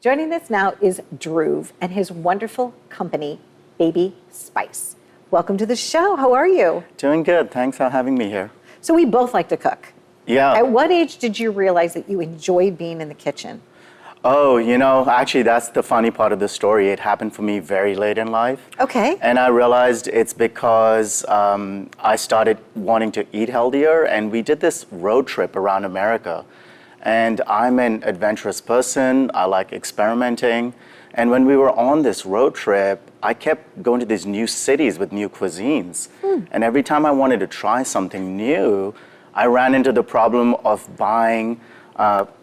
Joining us now is Dhruv and his wonderful company, Bebe Spice. Welcome to the show. How are you? Doing good. Thanks for having me here. So we both like to cook. Yeah. At what age did you realize that you enjoyed being in the kitchen? Oh, actually, that's the funny part of the story. It happened for me very late in life. Okay. And I realized it's because I started wanting to eat healthier, and we did this road trip around America. And I'm an adventurous person. I like experimenting. And when we were on this road trip, I kept going to these new cities with new cuisines. And every time I wanted to try something new, I ran into the problem of buying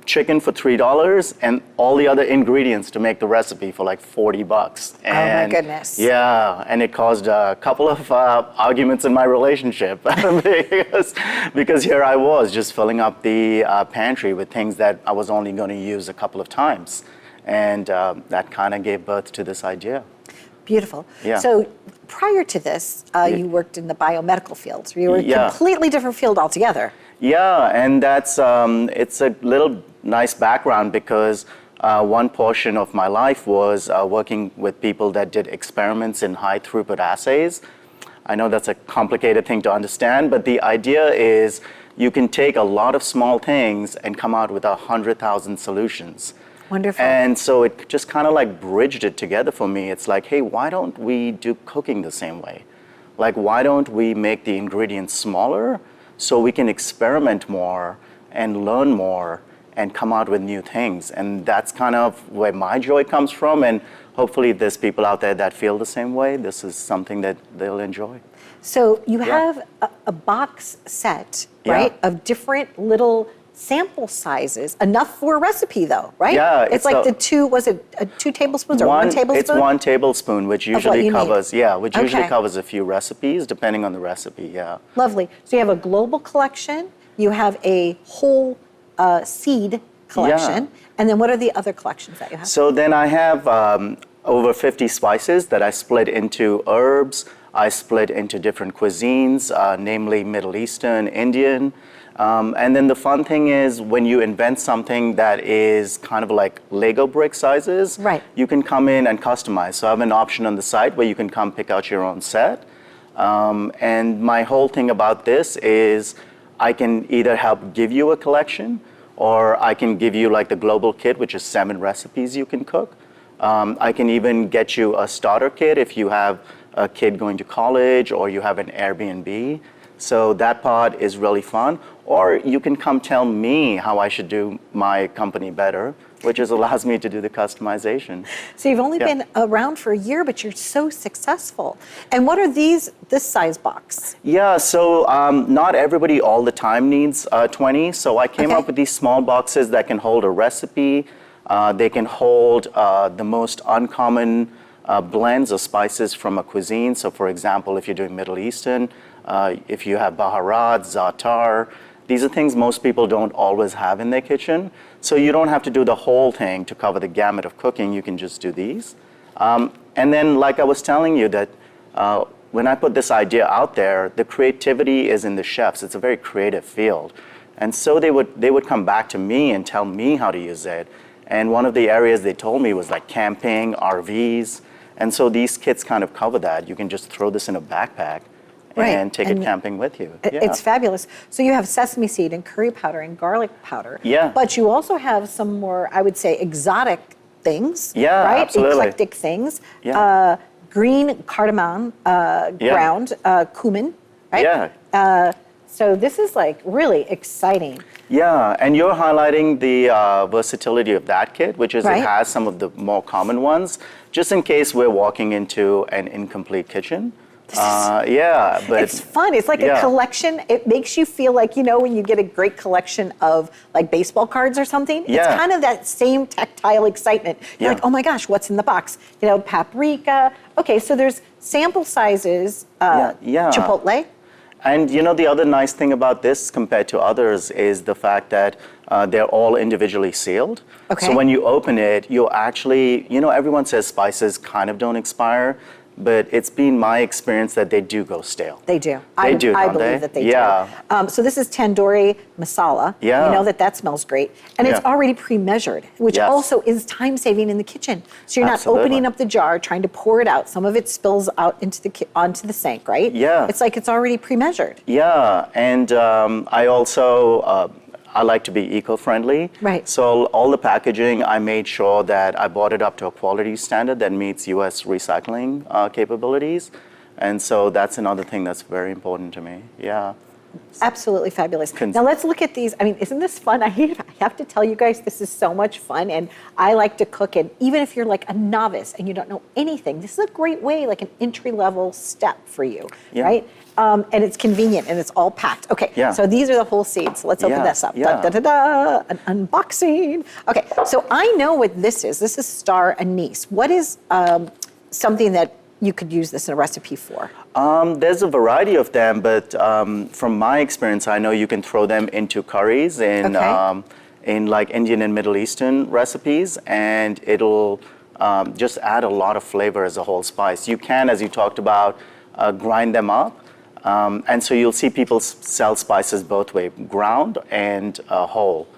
chicken for $3 and all the other ingredients to make the recipe for like $40. And, oh my goodness. Yeah, and it caused a couple of arguments in my relationship because here I was just filling up the pantry with things that I was only going to use a couple of times. And that kind of gave birth to this idea. Beautiful. Yeah. So prior to this, you worked in the biomedical field. So you were a completely different field altogether. Yeah, and that's it's a little nice background because one portion of my life was working with people that did experiments in high throughput assays. I know that's a complicated thing to understand, but the idea is you can take a lot of small things and come out with 100,000 solutions. Wonderful. And so it just kind of like bridged it together for me. It's like, hey, why don't we do cooking the same way? Like, why don't we make the ingredients smaller so we can experiment more and learn more and come out with new things? And that's kind of where my joy comes from. And hopefully there's people out there that feel the same way. This is something that they'll enjoy. So you have a box set, right, of different little sample sizes, enough for a recipe though, right? Yeah. It's like the two, was it 2 tablespoons or 1 tablespoon? It's 1 tablespoon, which usually covers, usually Okay. covers a few recipes, depending on the recipe, yeah. Lovely. So you have a global collection, you have a whole seed collection, and then what are the other collections that you have? So then I have over 50 spices that I split into herbs, I split into different cuisines, namely Middle Eastern, Indian. And then the fun thing is when you invent something that is kind of like Lego brick sizes, you can come in and customize. So I have an option on the site where you can come pick out your own set. And my whole thing about this is I can either help give you a collection or I can give you like the global kit, which is 7 recipes you can cook. I can even get you a starter kit if you have a kid going to college or you have an Airbnb. So that part is really fun. Or you can come tell me how I should do my company better, which allows me to do the customization. So you've only been around for a year, but you're so successful. And what are this size box? Yeah, so not everybody all the time needs 20. So I came up with these small boxes that can hold a recipe. They can hold the most uncommon blends of spices from a cuisine. So for example, if you're doing Middle Eastern, if you have baharat, za'atar, these are things most people don't always have in their kitchen. So you don't have to do the whole thing to cover the gamut of cooking. You can just do these. And then like I was telling you that when I put this idea out there, the creativity is in the chefs. It's a very creative field. And so they would come back to me and tell me how to use it. And one of the areas they told me was like camping, RVs. And so these kits kind of cover that. You can just throw this in a backpack and take it camping with you. It's fabulous. So you have sesame seed and curry powder and garlic powder. Yeah. But you also have some more, I would say, exotic things. Yeah, right? absolutely. Eclectic things. Yeah. Green cardamom ground, cumin, right? Yeah. So this is like really exciting. Yeah, and you're highlighting the versatility of that kit, which is it has some of the more common ones, just in case we're walking into an incomplete kitchen. But it's fun. It's like a collection. It makes you feel like, when you get a great collection of like baseball cards or something, it's kind of that same tactile excitement. You're like, oh my gosh, what's in the box? Paprika. Okay, so there's sample sizes, chipotle. And the other nice thing about this compared to others is the fact that they're all individually sealed. Okay. So when you open it, you'll actually, everyone says spices kind of don't expire. but it's been my experience that they do go stale. They do. They do, I don't believe they? that they Yeah. do. So this is tandoori masala. Yeah. You know that smells great. And it's already pre-measured, which Yes. also is time-saving in the kitchen. So you're not Absolutely. opening up the jar, trying to pour it out. Some of it spills out onto the sink, right? Yeah. It's like it's already pre-measured. Yeah, and I also, I like to be eco-friendly. Right. So all the packaging, I made sure that I brought it up to a quality standard that meets US recycling capabilities. And so that's another thing that's very important to me. Yeah. Absolutely fabulous. Now let's look at these. I mean, isn't this fun? I have to tell you guys, this is so much fun, and I like to cook. And even if you're like a novice and you don't know anything, this is a great way, like an entry-level step for you, right? And it's convenient and it's all packed. Okay, so these are the whole seeds. So let's open this up. Da, da, da, da, an unboxing. Okay, so I know what this is. This is star anise. What is something that you could use this in a recipe for? There's a variety of them, but from my experience, I know you can throw them into curries in like Indian and Middle Eastern recipes, and it'll just add a lot of flavor as a whole spice. You can, as you talked about, grind them up, and so you'll see people sell spices both ways, ground and whole.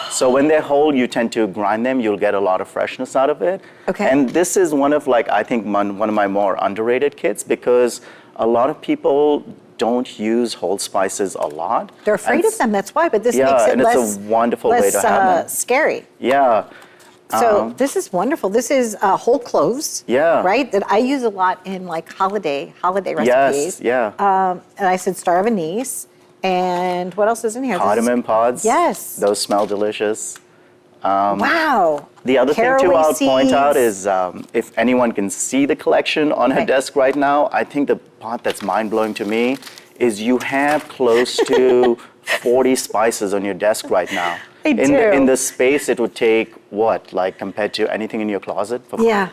So when they're whole, you tend to grind them. You'll get a lot of freshness out of it. Okay. And this is one of I think one of my more underrated kits, because a lot of people don't use whole spices a lot. They're afraid of them, that's why, but this makes it and less, it's a wonderful way to have them. Scary. Yeah. So this is wonderful. This is whole cloves, right? That I use a lot in like holiday recipes. Yes, yeah. And I said star of anise. And what else is in here? Cardamom pods. Yes. Those smell delicious. Wow. The other thing too I'll point out is if anyone can see the collection on her desk right now, I think the part that's mind-blowing to me is you have close to 40 spices on your desk right now. I do. In the space it would take, what, like compared to anything in your closet?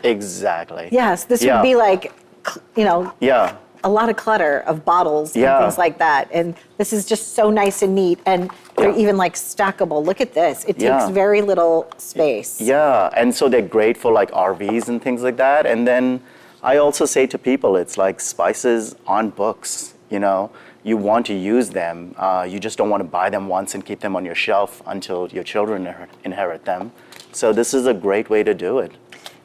Exactly. Yes, this would be like, Yeah. a lot of clutter of bottles and things like that. And this is just so nice and neat. And they're even like stackable. Look at this. It takes very little space. Yeah, and so they're great for like RVs and things like that. And then I also say to people, it's like spices on books, You want to use them. You just don't want to buy them once and keep them on your shelf until your children inherit them. So this is a great way to do it.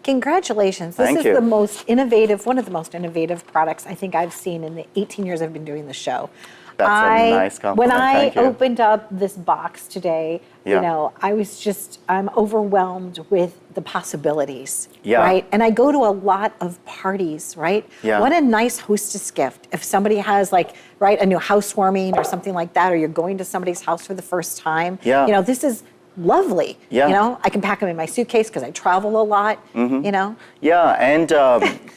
Congratulations. This is the most innovative, one of the most innovative products I think I've seen in the 18 years I've been doing the show. That's a nice compliment. When I opened up this box today, I was I'm overwhelmed with the possibilities, right? And I go to a lot of parties, right? What a nice hostess gift. If somebody has a new housewarming or something like that, or you're going to somebody's house for the first time, this is lovely. I can pack them in my suitcase because I travel a lot, Yeah, and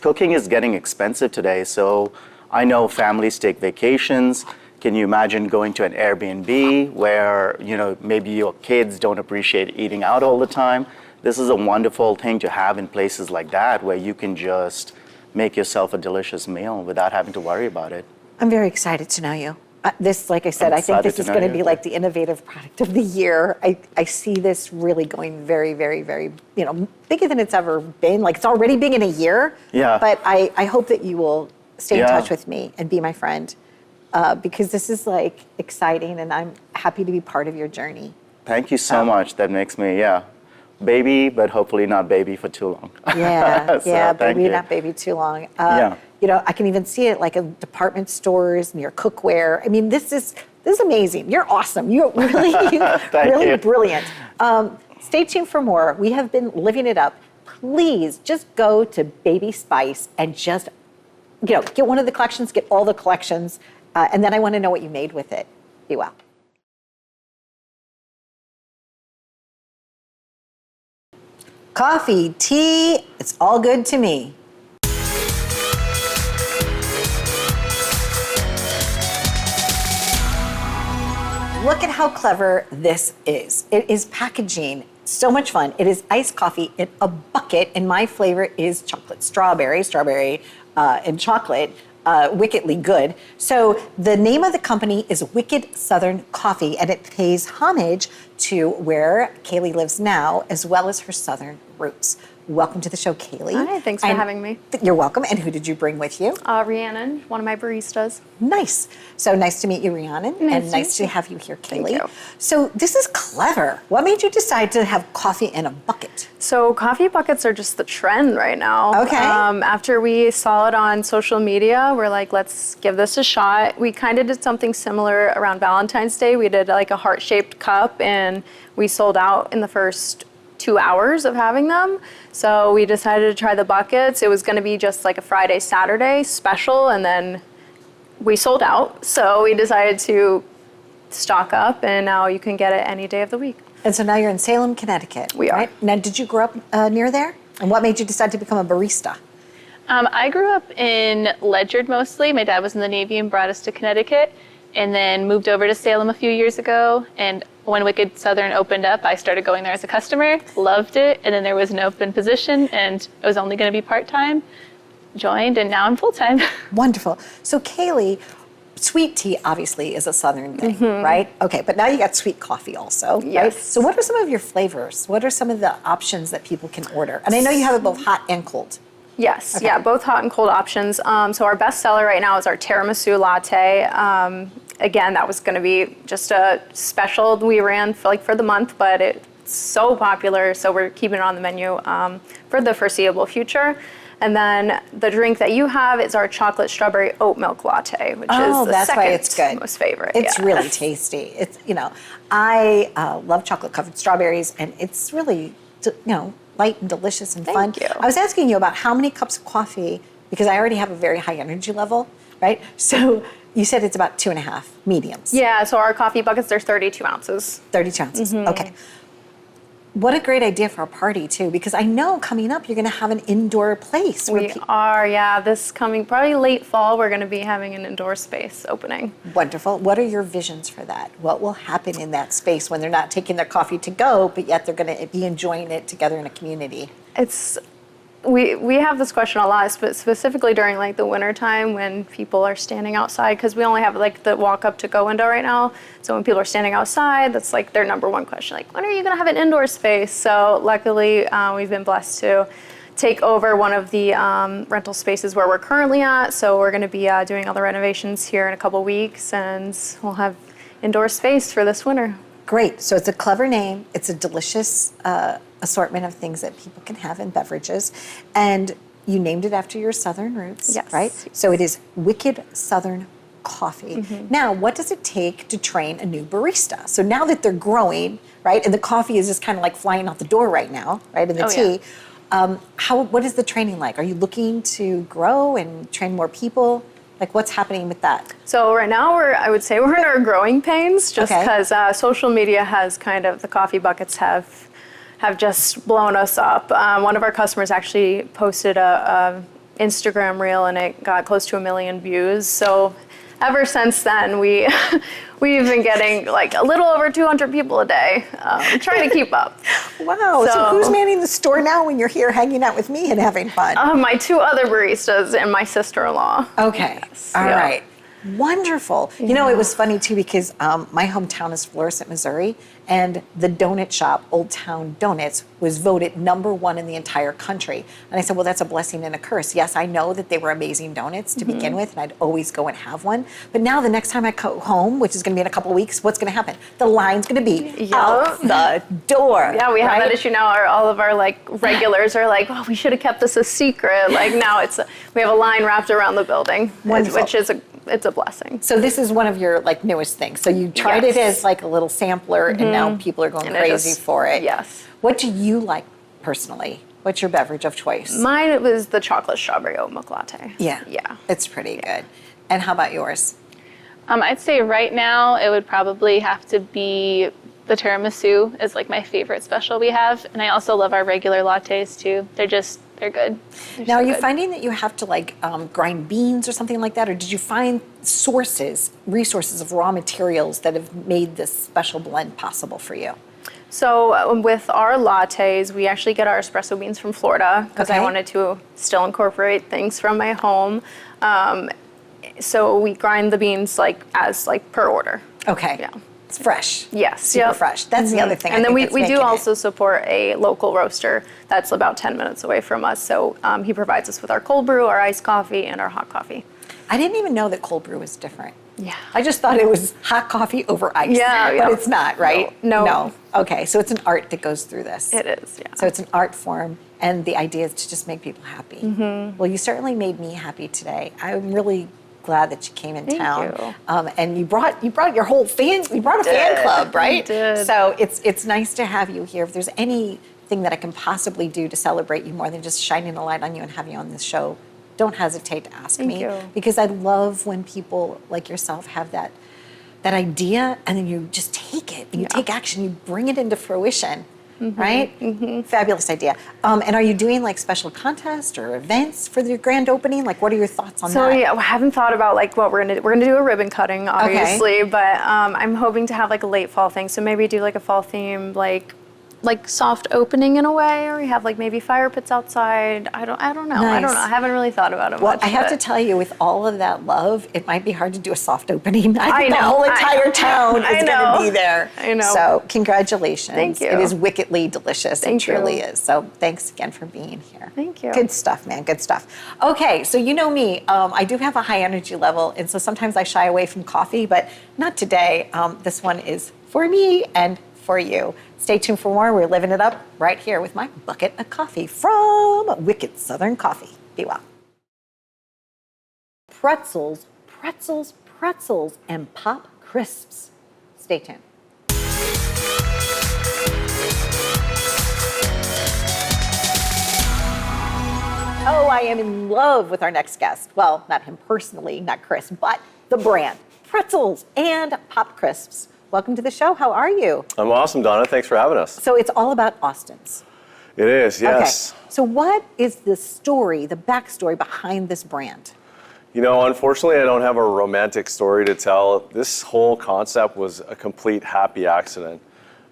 cooking is getting expensive today. So I know families take vacations. Can you imagine going to an Airbnb where, maybe your kids don't appreciate eating out all the time? This is a wonderful thing to have in places like that where you can just make yourself a delicious meal without having to worry about it. I'm very excited to know you. This, like I said, I think this is going to be like the innovative product of the year. I see this really going very, very, very, bigger than it's ever been. Like it's already big in a year. Yeah. But I hope that you will stay in touch with me and be my friend because this is like exciting and I'm happy to be part of your journey. Thank you so much. That makes me, baby, but hopefully not baby for too long. Yeah, baby, not baby too long. I can even see it like in department stores, near cookware. I mean, this is amazing. You're awesome. You're really brilliant. Stay tuned for more. We have been living it up. Please just go to Bebe Spice and just, get one of the collections, get all the collections, and then I want to know what you made with it. Be well. Coffee, tea, it's all good to me. Look at how clever this is. It is packaging, so much fun. It is iced coffee in a bucket, and my flavor is chocolate strawberry and chocolate. Wickedly good. So the name of the company is Wicked Southern Coffee, and it pays homage to where Kaylee lives now, as well as her Southern roots. welcome to the show, Kaylee. Hi, thanks for having me. You're welcome. And who did you bring with you? Rhiannon, one of my baristas. Nice. So nice to meet you, Rhiannon. And nice to have you here, Kaylee. Thank you. So this is clever. What made you decide to have coffee in a bucket? So coffee buckets are just the trend right now. Okay. After we saw it on social media, we're like, let's give this a shot. We kind of did something similar around Valentine's Day. We did like a heart-shaped cup, and we sold out in the first 2 hours of having them. So we decided to try the buckets. It was going to be just like a Friday, Saturday special, and then we sold out. So we decided to stock up, and now you can get it any day of the week. And so now you're in Salem, Connecticut. We are. Right? Now, did you grow up near there? And what made you decide to become a barista? I grew up in Ledyard mostly. My dad was in the Navy and brought us to Connecticut, and then moved over to Salem a few years ago. And when Wicked Southern opened up, I started going there as a customer, loved it, and then there was an open position, and it was only going to be part-time. Joined, and now I'm full-time. Wonderful. So Kaylee, sweet tea obviously is a Southern thing, right? Okay, but now you got sweet coffee also, right? Yes. So what are some of your flavors? What are some of the options that people can order? And I know you have it both hot and cold. Yes, Okay. yeah, both hot and cold options. So our best seller right now is our tiramisu latte. Again, that was going to be just a special we ran for the month, but it's so popular, so we're keeping it on the menu for the foreseeable future. And then the drink that you have is our chocolate strawberry oat milk latte, which is the that's second why it's good. most favorite. It's yeah. really tasty. It's, I love chocolate covered strawberries, and it's really, light and delicious and fun. Thank you. I was asking you about how many cups of coffee, because I already have a very high energy level, right? So you said it's about 2.5 mediums. Yeah, so our coffee buckets, they're 32 ounces. 32 ounces. Okay. What a great idea for a party, too, because I know coming up you're going to have an indoor place. We are, yeah. This coming, probably late fall, we're going to be having an indoor space opening. Wonderful. What are your visions for that? What will happen in that space when they're not taking their coffee to go, but yet they're going to be enjoying it together in a community? We have this question a lot, specifically during like the winter time when people are standing outside, because we only have like the walk up to go window right now. So when people are standing outside, that's like their number one question, like, when are you going to have an indoor space? So luckily we've been blessed to take over one of the rental spaces where we're currently at. So we're going to be doing all the renovations here in a couple weeks, and we'll have indoor space for this winter. Great. So it's a clever name. It's a delicious assortment of things that people can have in beverages. And you named it after your Southern roots, Yes. right? So it is Wicked Southern Coffee. Now, what does it take to train a new barista? So now that they're growing, right, and the coffee is just kind of like flying out the door right now, right, and the tea, what is the training like? Are you looking to grow and train more people? Like, what's happening with that? So right now I would say we're in our growing pains, just because social media has the coffee buckets have just blown us up. One of our customers actually posted a Instagram reel, and it got close to 1 million views. So ever since then, we've been getting like a little over 200 people a day, trying to keep up. Wow. So who's manning the store now when you're here hanging out with me and having fun? My 2 other baristas and my sister-in-law. Okay. All right. Wonderful. Yeah. You know, it was funny too, because my hometown is Florissant, Missouri, and the donut shop, Old Town Donuts, was voted #1 in the entire country. And I said, well, that's a blessing and a curse. Yes, I know that they were amazing donuts to begin with, and I'd always go and have one. But now the next time I go home, which is going to be in a couple of weeks, what's going to happen? The line's going to be out the door. Yeah, we have that issue now. All of our regulars are like, oh, we should have kept this a secret. Like now we have a line wrapped around the building, which is it's a blessing. So this is one of your newest things. So you tried it as a little sampler, and now people are going crazy for it. Yes. What do you like personally? What's your beverage of choice? Mine was the chocolate strawberry oat milk latte. Yeah. It's pretty good. And how about yours? I'd say right now it would probably have to be the tiramisu is my favorite special we have. And I also love our regular lattes too. They're good. Now, are you finding that you have to grind beans or something like that? Or did you find resources of raw materials that have made this special blend possible for you? So with our lattes, we actually get our espresso beans from Florida because I wanted to still incorporate things from my home. So we grind the beans as per order. Okay. Yeah. It's fresh. Yes. Super fresh. That's the other thing. And then we do making also support a local roaster that's about 10 minutes away from us. So he provides us with our cold brew, our iced coffee, and our hot coffee. I didn't even know that cold brew was different. Yeah. I just thought it was hot coffee over ice. But it's not, right? No. Okay, so it's an art that goes through this. It is, yeah. So it's an art form, and the idea is to just make people happy. Well, you certainly made me happy today. I'm really glad that you came in town. You. And you brought your whole fan. You brought a fan club, right? I did. So it's nice to have you here. If there's anything that I can possibly do to celebrate you more than just shining a light on you and have you on this show, don't hesitate to ask me. you. Because I love when people like yourself have that idea and then you just take it and you take action, you bring it into fruition. Right? Fabulous idea. And are you doing like special contests or events for your grand opening? Like, what are your thoughts on that? So I haven't thought about like what we're gonna do a ribbon cutting, obviously, but I'm hoping to have like a late fall thing. So maybe do like a fall theme, like soft opening in a way, or we have like maybe fire pits outside. I don't know. Nice. I don't know. I haven't really thought about it Well, much. I have to tell you, with all of that love, it might be hard to do a soft opening. I think the whole I entire know. town is I going to know. be there. I know. So congratulations. Thank you. It is wickedly delicious. Thank it truly you. is. So thanks again for being here. Thank you. Good stuff, man. Good stuff. Okay, so you know me. I do have a high energy level, and so sometimes I shy away from coffee, but not today. This one is for me and for you. Stay tuned for more. We're living it up right here with my bucket of coffee from Wicked Southern Coffee. Be well. Pretzels, pretzels, pretzels, and pop crisps. Stay tuned. Oh, I am in love with our next guest. Well, not him personally, not Chris, but the brand, Pretzels and Pop Crisps. Welcome to the show. How are you? I'm awesome, Donna. Thanks for having us. So it's all about Austin's. It is, yes. Okay. So what is the story, the backstory behind this brand? You know, unfortunately, I don't have a romantic story to tell. This whole concept was a complete happy accident.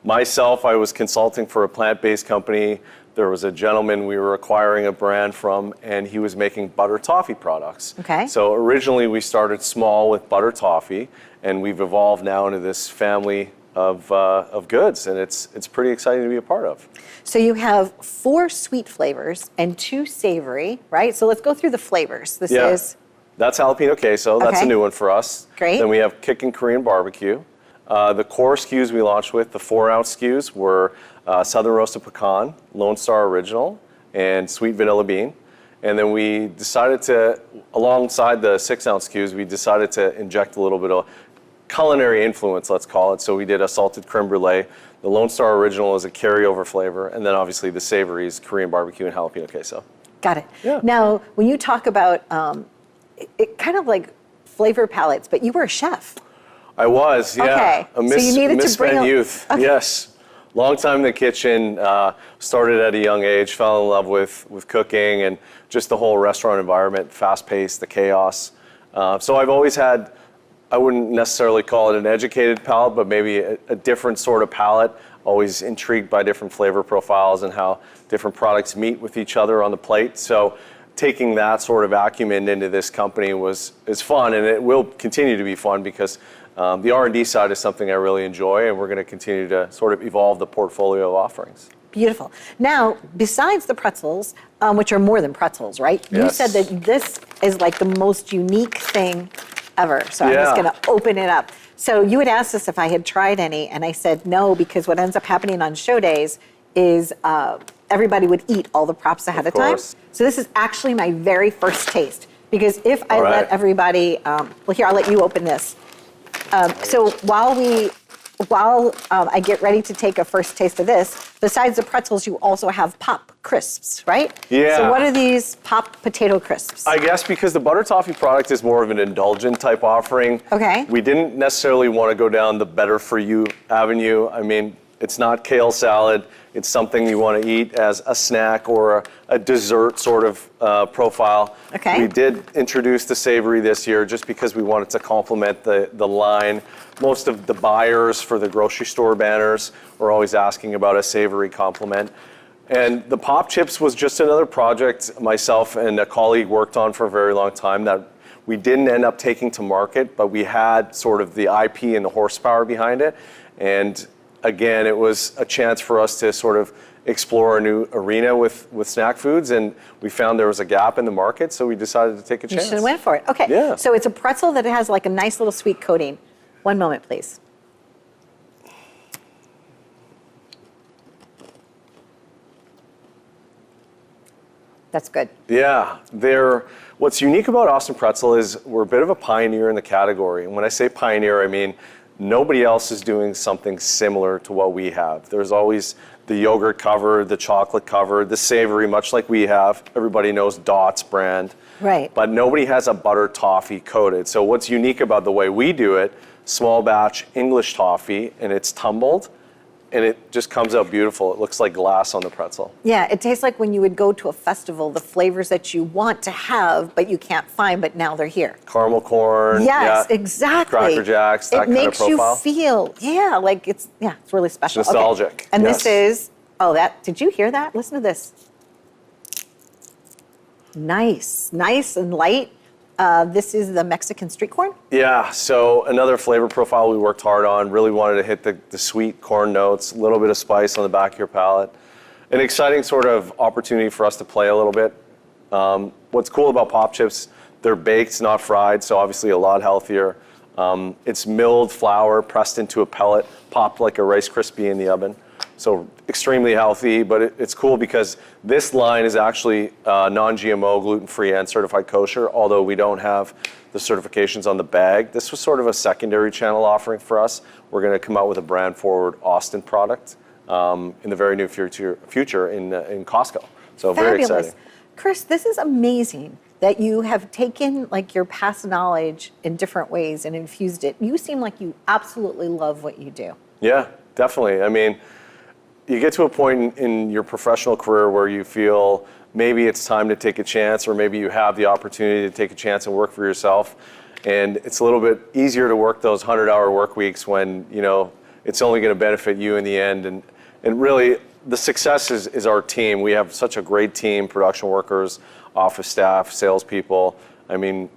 Myself, I was consulting for a plant-based company. There was a gentleman we were acquiring a brand from, and he was making butter toffee products. Okay. So originally, we started small with butter toffee, and we've evolved now into this family of goods, and it's pretty exciting to be a part of. So you have 4 sweet flavors and 2 savory, right? So let's go through the flavors. This is... That's jalapeno queso. That's Okay. a new one for us. Great. Then we have kickin' Korean barbecue. The core SKUs we launched with, the 4-ounce SKUs, were Southern Roasted Pecan, Lone Star Original, and Sweet Vanilla Bean. And then we decided to, alongside the 6-ounce SKUs, we decided to inject a little bit of culinary influence, let's call it. So we did a salted creme brulee. The Lone Star Original is a carryover flavor. And then obviously the savories, Korean barbecue and jalapeno queso. Got it. Yeah. Now, when you talk about it kind of like flavor palettes, but you were a chef. I was, yeah. Okay. A So you needed to bring misspent a- youth, Okay. yes. Long time in the kitchen, started at a young age, fell in love with cooking and just the whole restaurant environment, fast-paced, the chaos. So I've always had, I wouldn't necessarily call it an educated palate, but maybe a different sort of palate, always intrigued by different flavor profiles and how different products meet with each other on the plate. So taking that sort of acumen into this company is fun, and it will continue to be fun because the R&D side is something I really enjoy, and we're going to continue to sort of evolve the portfolio of offerings. Beautiful. Now, besides the pretzels, which are more than pretzels, right? You Yes. said that this is like the most unique thing ever. So I'm just Yeah. going to open it up. So you had asked us if I had tried any, and I said no, because what ends up happening on show days is everybody would eat all the props ahead of time. course. So this is actually my very first taste. Because if I All right. let everybody, well, here, I'll let you open this. So while I get ready to take a first taste of this, besides the pretzels, you also have pop crisps, right? Yeah. So what are these pop potato crisps? I guess because the butter toffee product is more of an indulgent type offering. Okay. We didn't necessarily want to go down the better for you avenue. I mean, it's not kale salad. It's something you want to eat as a snack or a dessert sort of profile. Okay. We did introduce the savory this year just because we wanted to complement the line. Most of the buyers for the grocery store banners were always asking about a savory complement. And the pop chips was just another project myself and a colleague worked on for a very long time that we didn't end up taking to market, but we had sort of the IP and the horsepower behind it. And again, it was a chance for us to sort of explore a new arena with snack foods, and we found there was a gap in the market, so we decided to take a chance. You should have went for it. Okay, Yeah. So it's a pretzel that has like a nice little sweet coating. One moment, please. That's good. Yeah, what's unique about Austin Pretzel is we're a bit of a pioneer in the category. And when I say pioneer, I mean nobody else is doing something similar to what we have. There's always the yogurt covered, the chocolate covered, the savory, much like we have. Everybody knows Dot's brand. Right. But nobody has a butter toffee coated. So what's unique about the way we do it, small batch English toffee, and it's tumbled, and it just comes out beautiful. It looks like glass on the pretzel. Yeah, it tastes like when you would go to a festival, the flavors that you want to have, but you can't find, but now they're here. Caramel corn. Yes, yeah, exactly. Cracker Jacks, that kind of profile. It makes you feel, like it's really special. It's nostalgic. Okay. And yes. this is, did you hear that? Listen to this. Nice and light. This is the Mexican street corn. Yeah, so another flavor profile we worked hard on, really wanted to hit the sweet corn notes, a little bit of spice on the back of your palate. An exciting sort of opportunity for us to play a little bit. What's cool about pop chips, they're baked, not fried, so obviously a lot healthier. It's milled flour pressed into a pellet, popped like a Rice Krispie in the oven. So extremely healthy, but it's cool because this line is actually non-GMO, gluten-free, and certified kosher, although we don't have the certifications on the bag. This was sort of a secondary channel offering for us. We're going to come out with a brand-forward Austin product in the very near future in Costco. So Fabulous. Very exciting. Chris, this is amazing that you have taken like your past knowledge in different ways and infused it. You seem like you absolutely love what you do. Yeah, definitely. I mean, you get to a point in your professional career where you feel maybe it's time to take a chance, or maybe you have the opportunity to take a chance and work for yourself. And it's a little bit easier to work those 100-hour work weeks when, it's only going to benefit you in the end. And really, the success is our team. We have such a great team, production workers, office staff, salespeople. I mean,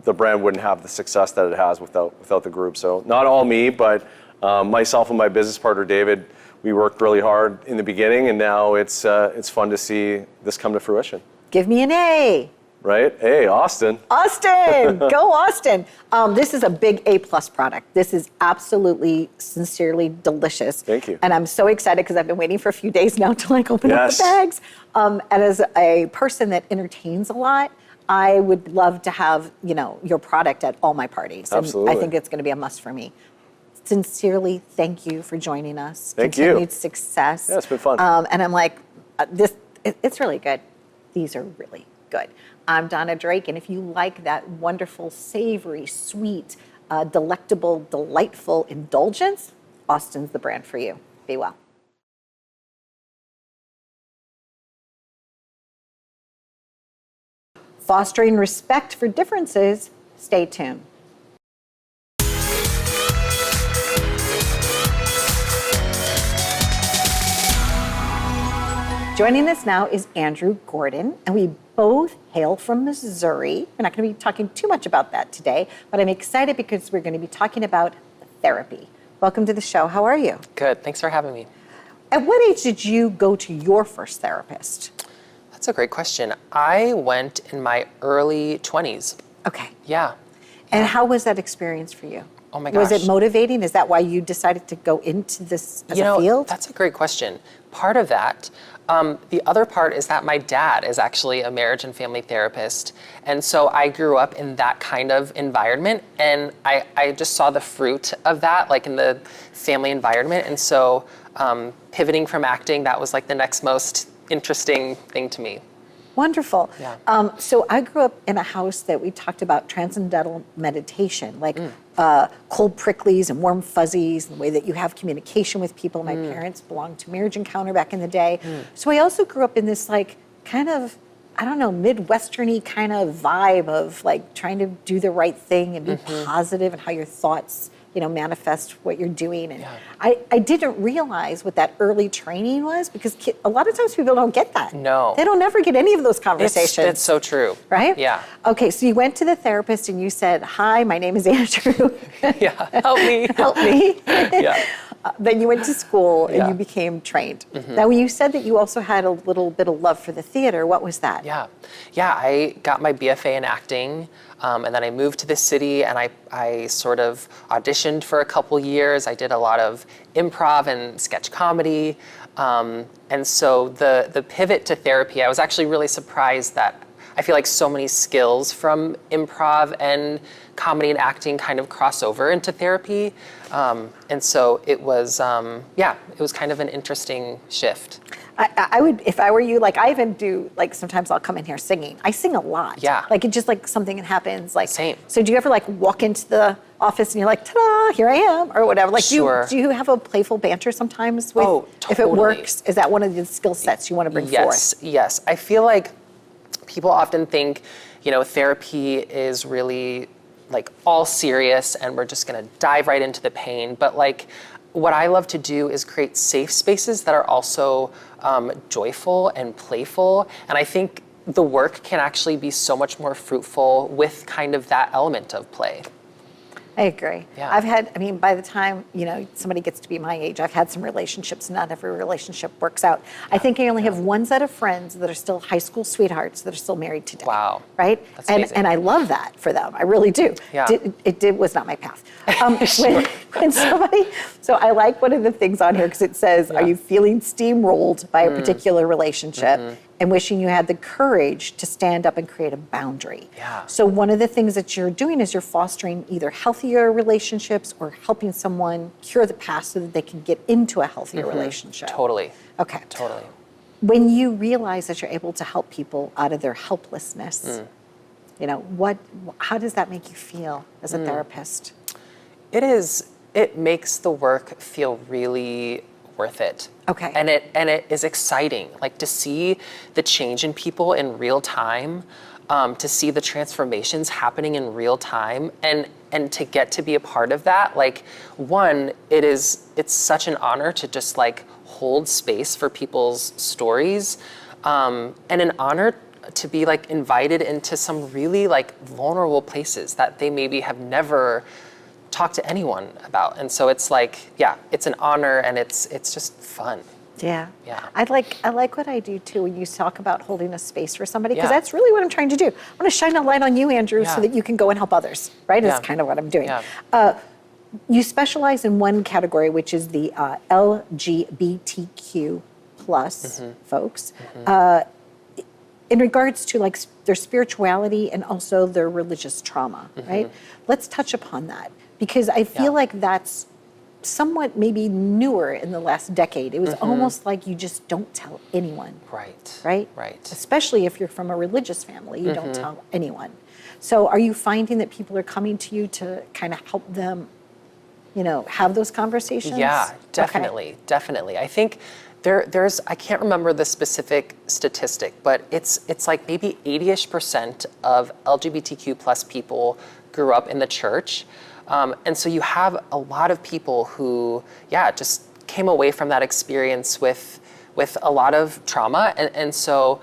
the brand wouldn't have the success that it has without the group. So not all me, but myself and my business partner, David, we worked really hard in the beginning, and now it's fun to see this come to fruition. Give me an A. Right? Hey, Austin. Austin, go Austin. This is a big A+ product. This is absolutely, sincerely delicious. Thank you. And I'm so excited because I've been waiting for a few days now to open up the bags. And as a person that entertains a lot, I would love to have, your product at all my parties. Absolutely. And I think it's going to be a must for me. Sincerely, thank you for joining us. Thank you. Continued success. Yeah, it's been fun. And I'm like, it's really good. These are really good. I'm Donna Drake, and if you like that wonderful, savory, sweet, delectable, delightful indulgence, Austin's the brand for you. Be well. Fostering respect for differences. Stay tuned. Joining us now is Andrew Gordon, and we both hail from Missouri. We're not going to be talking too much about that today, but I'm excited because we're going to be talking about therapy. Welcome to the show. How are you? Good. Thanks for having me. At what age did you go to your first therapist? That's a great question. I went in my early 20s. Okay. Yeah. And how was that experience for you? Oh my gosh. Was it motivating? Is that why you decided to go into this as a field? That's a great question. Part of that. The other part is that my dad is actually a marriage and family therapist. And so I grew up in that kind of environment, and I just saw the fruit of that, like in the family environment. And so pivoting from acting, that was like the next most interesting thing to me. Wonderful. Yeah. So I grew up in a house that we talked about transcendental meditation, like cold pricklies and warm fuzzies, and the way that you have communication with people. My parents belonged to Marriage Encounter back in the day. So I also grew up in this like kind of, I don't know, Midwestern-y kind of vibe of like trying to do the right thing and be positive, and how your thoughts manifest what you're doing. And I didn't realize what that early training was, because a lot of times people don't get that. No. They don't ever get any of those conversations. It's so true. Right? Yeah. Okay, so you went to the therapist and you said, "Hi, my name is Andrew." Yeah. Help me. Help me. Yeah. Then you went to school and Yeah. you became trained. Now, when you said that you also had a little bit of love for the theater, what was that? Yeah. I got my BFA in acting, and then I moved to the city, and I sort of auditioned for a couple years. I did a lot of improv and sketch comedy. And so the pivot to therapy, I was actually really surprised that I feel like so many skills from improv and comedy and acting kind of cross over into therapy. And so it was kind of an interesting shift. I would, if I were you, like I even do, like sometimes I'll come in here singing. I sing a lot. Yeah. Like it's just like something that happens. Like, Same. So do you ever like walk into the office and you're like, ta-da, here I am, or whatever? Like Sure. do you have a playful banter sometimes with, Oh, if it totally. works? Is that one of the skill sets you want to bring forth? Yes. I feel like people often think, therapy is really like all serious and we're just going to dive right into the pain. But like what I love to do is create safe spaces that are also joyful and playful. And I think the work can actually be so much more fruitful with kind of that element of play. I agree. Yeah. By the time, somebody gets to be my age, I've had some relationships. Not every relationship works out. I think I only have one set of friends that are still high school sweethearts that are still married today. Wow. Right? That's amazing. And I love that for them. I really do. Yeah. It was not my path. Sure. When somebody, so I like one of the things on here because it says, are you feeling steamrolled by a particular relationship and wishing you had the courage to stand up and create a boundary? Yeah. So one of the things that you're doing is you're fostering either healthier relationships or helping someone cure the past so that they can get into a healthier relationship. Totally. Okay. Totally. When you realize that you're able to help people out of their helplessness, how does that make you feel as a therapist? It makes the work feel really worth it. Okay. And it is exciting, like to see the change in people in real time, to see the transformations happening in real time, and to get to be a part of that. Like, one, it's such an honor to just like hold space for people's stories, and an honor to be like invited into some really like vulnerable places that they maybe have never talked to anyone about. And so it's like, it's an honor, and it's just fun. Yeah. Yeah. I like what I do too when you talk about holding a space for somebody, because Yeah. that's really what I'm trying to do. I want to shine a light on you, Andrew, so Yeah. that you can go and help others, right? Yeah. That's kind of what I'm doing. Yeah. You specialize in one category, which is the LGBTQ plus folks. In regards to like their spirituality and also their religious trauma, right? Let's touch upon that, because I feel like that's somewhat maybe newer in the last decade. It was almost like you just don't tell anyone. Right. Right? Right. Especially if you're from a religious family, you don't tell anyone. So are you finding that people are coming to you to kind of help them, have those conversations? Yeah, Okay. definitely. I think there's I can't remember the specific statistic, but it's like maybe 80-ish% of LGBTQ plus people grew up in the church. And so you have a lot of people who, just came away from that experience with a lot of trauma. And so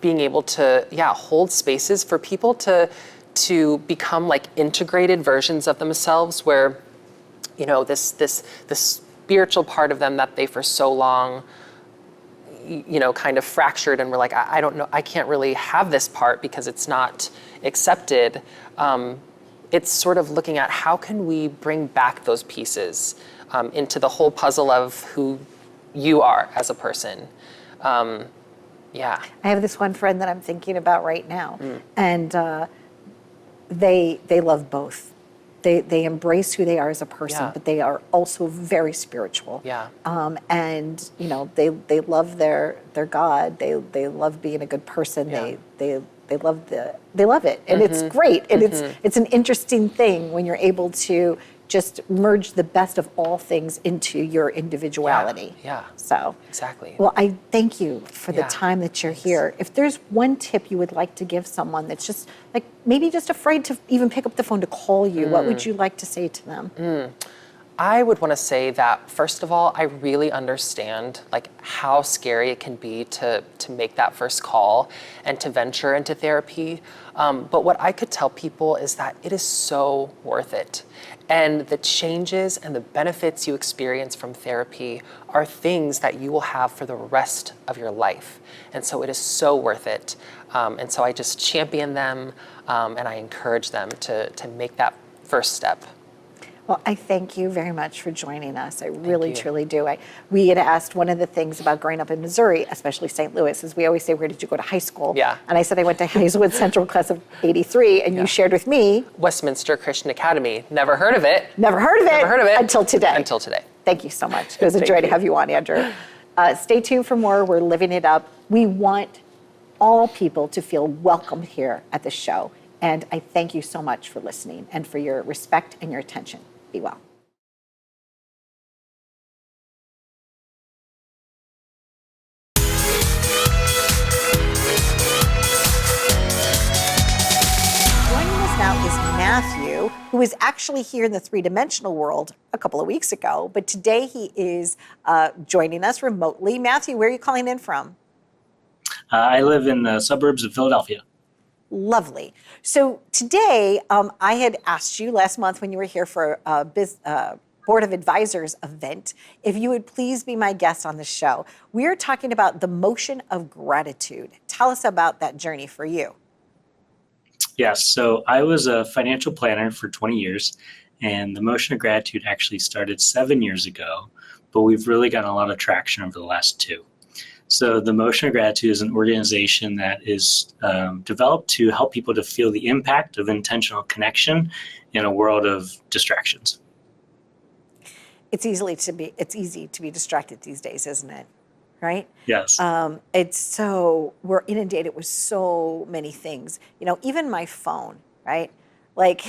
being able to, hold spaces for people to become like integrated versions of themselves where, this spiritual part of them that they for so long, kind of fractured and were like, I don't know, I can't really have this part because it's not accepted. It's sort of looking at how can we bring back those pieces into the whole puzzle of who you are as a person. I have this one friend that I'm thinking about right now, and they love both. They embrace who they are as a person, but they are also very spiritual. And they love their God. They love being a good person. They love it, and it's great. And it's an interesting thing when you're able to just merge the best of all things into your individuality. Yeah. So Exactly. well, I thank you for the Yeah. time that you're here. If there's one tip you would like to give someone that's just like maybe just afraid to even pick up the phone to call you, what would you like to say to them? I would want to say that, first of all, I really understand like how scary it can be to make that first call and to venture into therapy. But what I could tell people is that it is so worth it. And the changes and the benefits you experience from therapy are things that you will have for the rest of your life. And so it is so worth it. And so I just champion them and I encourage them to make that first step. Well, I thank you very much for joining us. I really, truly do. We had asked one of the things about growing up in Missouri, especially St. Louis, is we always say, where did you go to high school? Yeah. And I said I went to Hazelwood Central class of 83, and you shared with me. Westminster Christian Academy. Never heard of it. Never heard of it. Never heard of it. Until today. Until today. Thank you so much. It was a joy to have you on, Andrew. Stay tuned for more. We're living it up. We want all people to feel welcome here at the show. And I thank you so much for listening and for your respect and your attention. Be well. Joining us now is Matthew, who was actually here in the three-dimensional world a couple of weeks ago, but today he is joining us remotely. Matthew, where are you calling in from? I live in the suburbs of Philadelphia. Lovely. So today, I had asked you last month when you were here for a Board of Advisors event, if you would please be my guest on the show. We are talking about the motion of gratitude. Tell us about that journey for you. Yes, so I was a financial planner for 20 years, and the motion of gratitude actually started 7 years ago, but we've really gotten a lot of traction over the last 2. So the Motion of Gratitude is an organization that is developed to help people to feel the impact of intentional connection in a world of distractions. It's easy to be distracted these days, isn't it? Right? Yes. We're inundated with so many things. You know, even my phone, right? Like,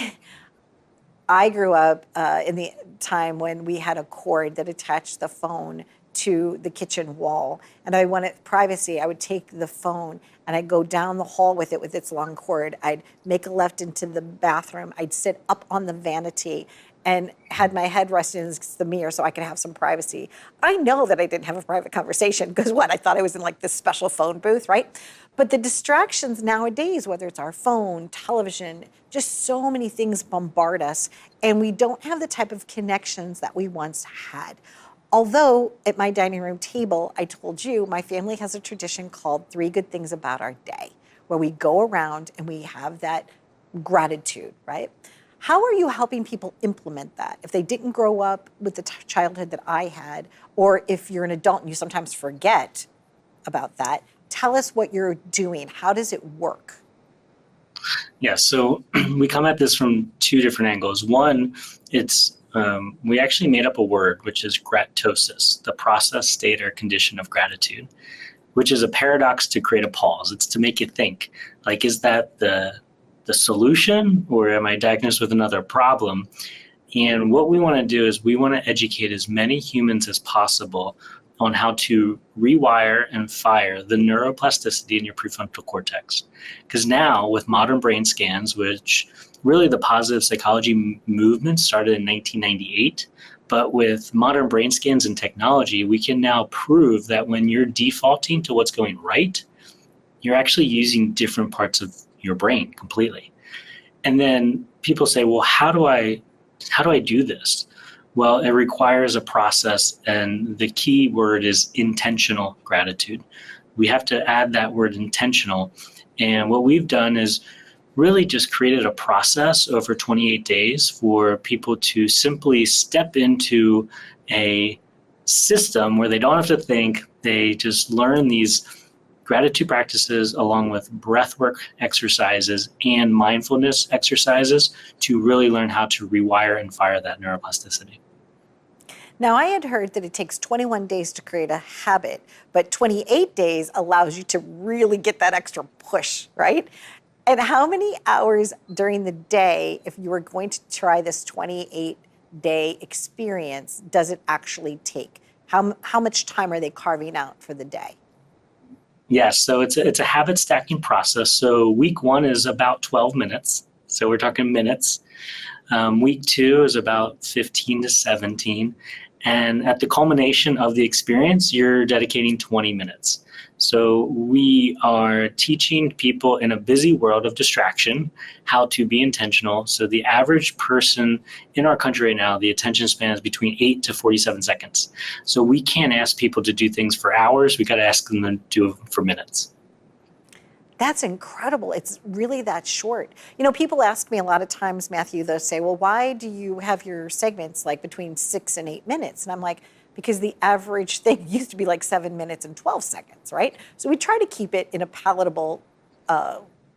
I grew up in the time when we had a cord that attached the phone to the kitchen wall, and I wanted privacy. I would take the phone and I'd go down the hall with it with its long cord. I'd make a left into the bathroom. I'd sit up on the vanity and had my head resting against the mirror so I could have some privacy. I know that I didn't have a private conversation because I thought I was in like this special phone booth, right? But the distractions nowadays, whether it's our phone, television, just so many things bombard us, and we don't have the type of connections that we once had. Although at my dining room table, I told you, my family has a tradition called 3 Good Things About Our Day, where we go around and we have that gratitude, right? How are you helping people implement that? If they didn't grow up with the childhood that I had, or if you're an adult and you sometimes forget about that, tell us what you're doing. How does it work? Yeah, so we come at this from 2 different angles. One, it's we actually made up a word, which is gratosis, the process, state, or condition of gratitude, which is a paradox to create a pause. It's to make you think, like, is that the solution, or am I diagnosed with another problem? And what we want to do is we want to educate as many humans as possible on how to rewire and fire the neuroplasticity in your prefrontal cortex. Because now, with modern brain scans, which really the positive psychology movement started in 1998, but with modern brain scans and technology, we can now prove that when you're defaulting to what's going right, you're actually using different parts of your brain completely. And then people say, well, how do I do this? Well, it requires a process, and the key word is intentional gratitude. We have to add that word intentional. And what we've done is really just created a process over 28 days for people to simply step into a system where they don't have to think. They just learn these gratitude practices along with breathwork exercises and mindfulness exercises to really learn how to rewire and fire that neuroplasticity. Now, I had heard that it takes 21 days to create a habit, but 28 days allows you to really get that extra push, right? And how many hours during the day, if you were going to try this 28 day experience does it actually take? How much time are they carving out for the day? Yes, so it's a habit stacking process. So week 1 is about 12 minutes. So we're talking minutes. Week 2 is about 15 to 17. And at the culmination of the experience, you're dedicating 20 minutes. So we are teaching people in a busy world of distraction how to be intentional. So the average person in our country right now, the attention span is between 8 to 47 seconds. So we can't ask people to do things for hours. We got to ask them to do it for minutes. That's incredible. It's really that short. You know, people ask me a lot of times, Matthew, they'll say, well, why do you have your segments like between 6 and 8 minutes? And I'm like, because the average thing used to be like 7 minutes and 12 seconds, right? So we try to keep it in a palatable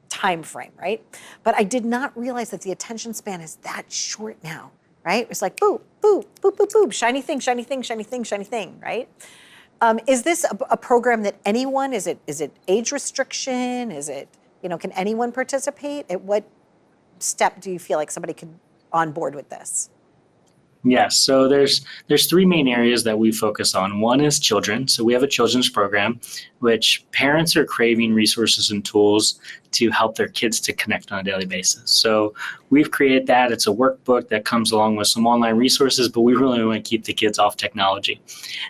time frame, right? But I did not realize that the attention span is that short now, right? It's like, boop, boop, boop, boop, boop, shiny thing, shiny thing, shiny thing, shiny thing, right? Is this a program that anyone, is it age restriction? Is it, can anyone participate? At what step do you feel like somebody could on board with this? Yes, so there's 3 main areas that we focus on. One is children. So we have a children's program, which parents are craving resources and tools to help their kids to connect on a daily basis. So we've created that. It's a workbook that comes along with some online resources, but we really want to keep the kids off technology.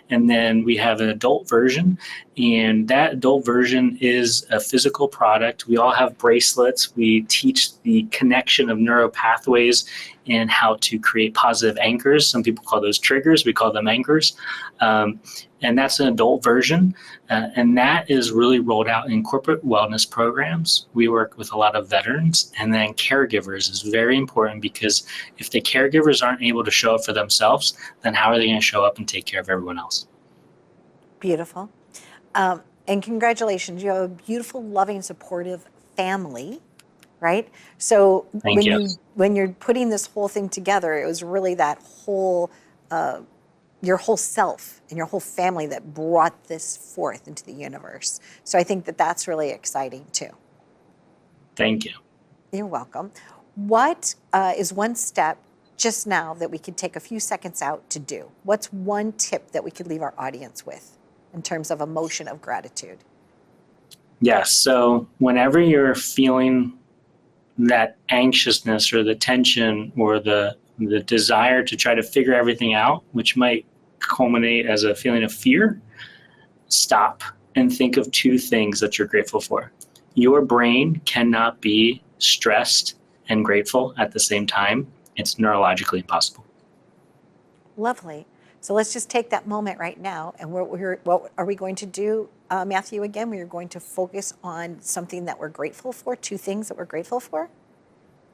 And then we have an adult version, and that adult version is a physical product. We all have bracelets. We teach the connection of neural pathways and how to create positive anchors. Some people call those triggers. We call them anchors. And that's an adult version. And that is really rolled out in corporate wellness programs. We work with a lot of veterans, and then caregivers is very important, because if the caregivers aren't able to show up for themselves, then how are they going to show up and take care of everyone else? Beautiful. And congratulations. You have a beautiful, loving, supportive family, right? So when you're putting this whole thing together, it was really that whole, your whole self and your whole family that brought this forth into the universe. So I think that that's really exciting too. Thank you. You're welcome. What is one step just now that we could take a few seconds out to do? What's one tip that we could leave our audience with in terms of emotion of gratitude? Yes, so whenever you're feeling that anxiousness or the tension or the desire to try to figure everything out, which might culminate as a feeling of fear, stop and think of 2 things that you're grateful for. Your brain cannot be stressed and grateful at the same time. It's neurologically impossible. Lovely. So let's just take that moment right now. And what are we going to do, Matthew, again? We are going to focus on something that we're grateful for, 2 things that we're grateful for?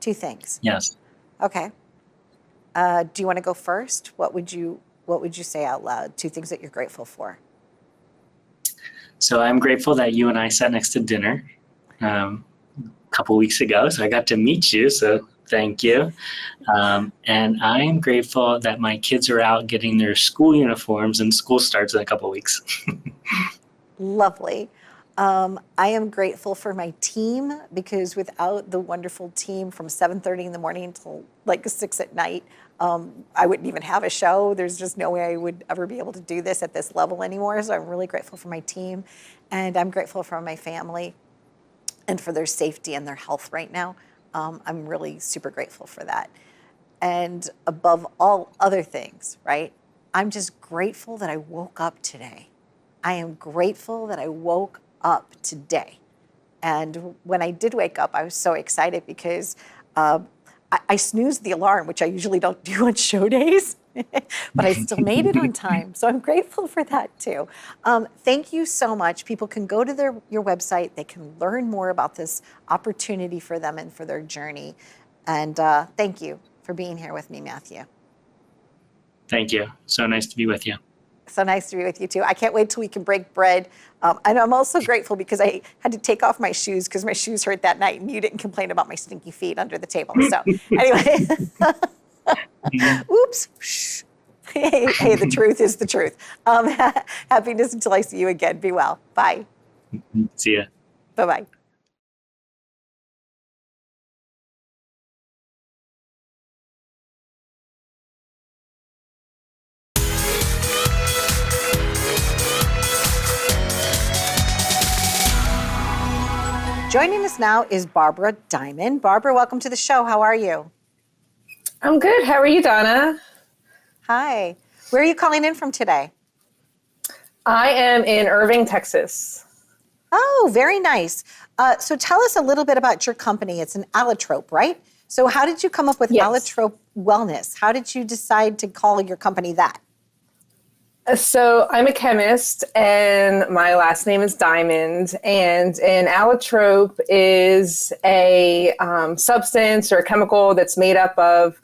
2 things. Yes. Okay. Do you want to go first? What would you say out loud? 2 things that you're grateful for. So I'm grateful that you and I sat next to dinner a couple weeks ago. So I got to meet you. So thank you. And I am grateful that my kids are out getting their school uniforms, and school starts in a couple weeks. Lovely. I am grateful for my team, because without the wonderful team from 7:30 in the morning until like 6 at night, I wouldn't even have a show. There's just no way I would ever be able to do this at this level anymore. So I'm really grateful for my team, and I'm grateful for my family and for their safety and their health right now. I'm really super grateful for that. And above all other things, right? I'm just grateful that I woke up today. I am grateful that I woke up today. And when I did wake up, I was so excited because I snoozed the alarm, which I usually don't do on show days, but I still made it on time. So I'm grateful for that too. Thank you so much. People can go to your website. They can learn more about this opportunity for them and for their journey. And thank you for being here with me, Matthew. Thank you. So nice to be with you. So nice to be with you too. I can't wait till we can break bread. And I'm also grateful because I had to take off my shoes because my shoes hurt that night, and you didn't complain about my stinky feet under the table. So anyway, oops. Hey, the truth is the truth. Happiness until I see you again. Be well. Bye. See ya. Bye-bye. Joining us now is Barbara Diamond. Barbara, welcome to the show. How are you? I'm good. How are you, Donna? Hi. Where are you calling in from today? I am in Irving, Texas. Oh, very nice. So tell us a little bit about your company. It's an allotrope, right? So how did you come up with Allotrope Wellness? How did you decide to call your company that? So I'm a chemist, and my last name is Diamond. And an allotrope is a substance or a chemical that's made up of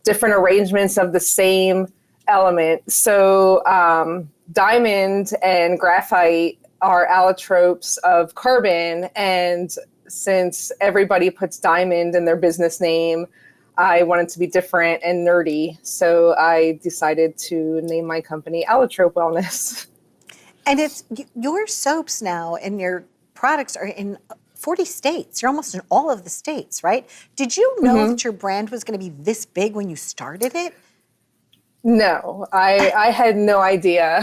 different arrangements of the same element. So diamond and graphite are allotropes of carbon, and since everybody puts diamond in their business name, I wanted to be different and nerdy, so I decided to name my company Allotrope Wellness. And it's your soaps now and your products are in 40 states. You're almost in all of the states, right? Did you know that your brand was going to be this big when you started it? No, I had no idea.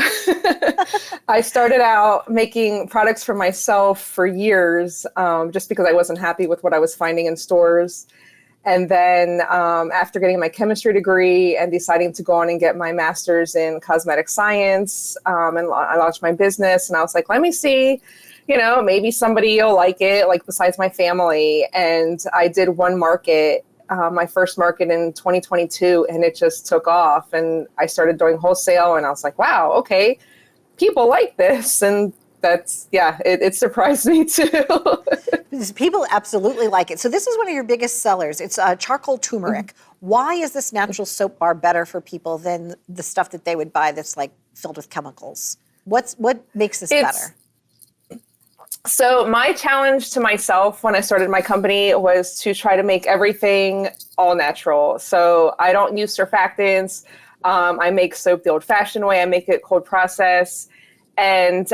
I started out making products for myself for years, just because I wasn't happy with what I was finding in stores. And then after getting my chemistry degree and deciding to go on and get my master's in Cosmetic Science, and I launched my business, and I was like, let me see, maybe somebody will like it, like besides my family. And I did one market, my first market in 2022, and it just took off. And I started doing wholesale, and I was like, wow, okay, people like this. And that's, it surprised me too. People absolutely like it. So this is one of your biggest sellers. It's charcoal turmeric. Why is this natural soap bar better for people than the stuff that they would buy that's like filled with chemicals? What makes this better? So my challenge to myself when I started my company was to try to make everything all natural. So I don't use surfactants. I make soap the old-fashioned way. I make it cold process. And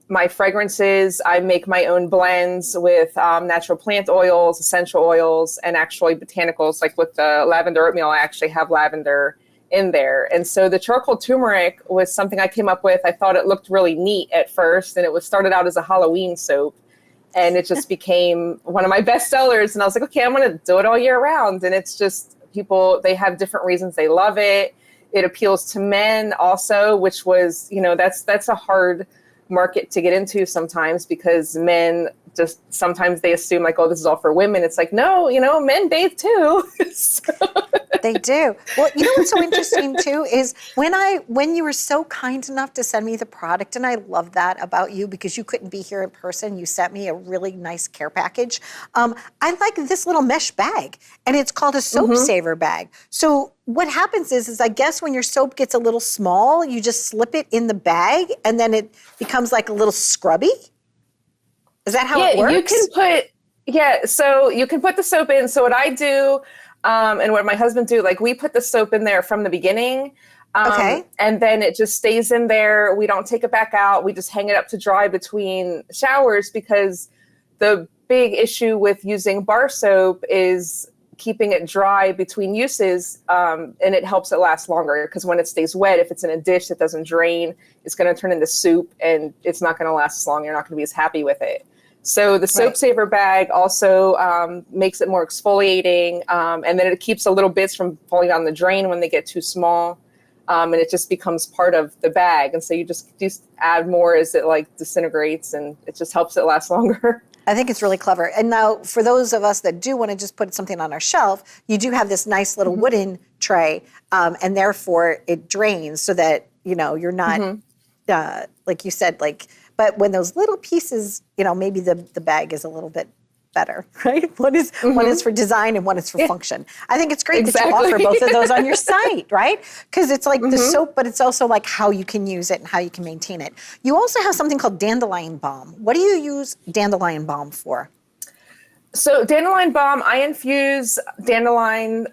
my fragrances, I make my own blends with natural plant oils, essential oils, and actually botanicals. Like with the lavender oatmeal, I actually have lavender in there. And so the charcoal turmeric was something I came up with. I thought it looked really neat at first, and it was started out as a Halloween soap. And it just became one of my best sellers. And I was like, okay, I'm going to do it all year round. And it's just people, they have different reasons they love it. It appeals to men also, which was, that's a hard market to get into sometimes, because men just sometimes they assume like, oh, this is all for women. It's like, no, men bathe too. So. They do. Well, what's so interesting too is when you were so kind enough to send me the product, and I love that about you because you couldn't be here in person. You sent me a really nice care package. I like this little mesh bag, and it's called a soap saver bag. So what happens is I guess when your soap gets a little small, you just slip it in the bag, and then it becomes like a little scrubby. Is that how it works? So you can put the soap in. So what I do, and what my husband do, like we put the soap in there from the beginning. And then it just stays in there. We don't take it back out. We just hang it up to dry between showers, because the big issue with using bar soap is keeping it dry between uses, and it helps it last longer, because when it stays wet, if it's in a dish that doesn't drain, it's going to turn into soup, and it's not going to last as long. You're not going to be as happy with it. So the soap saver bag also makes it more exfoliating, and then it keeps the little bits from falling down the drain when they get too small, and it just becomes part of the bag. And so you just add more as it like disintegrates, and it just helps it last longer. I think it's really clever. And now for those of us that do want to just put something on our shelf, you do have this nice little wooden tray, and therefore it drains so that, you're not, like you said, but when those little pieces, maybe the bag is a little bit better, right? One is for design and one is for function. I think it's great that you offer both of those on your site, right? Because it's like the soap, but it's also like how you can use it and how you can maintain it. You also have something called dandelion balm. What do you use dandelion balm for? So dandelion balm, I infuse dandelion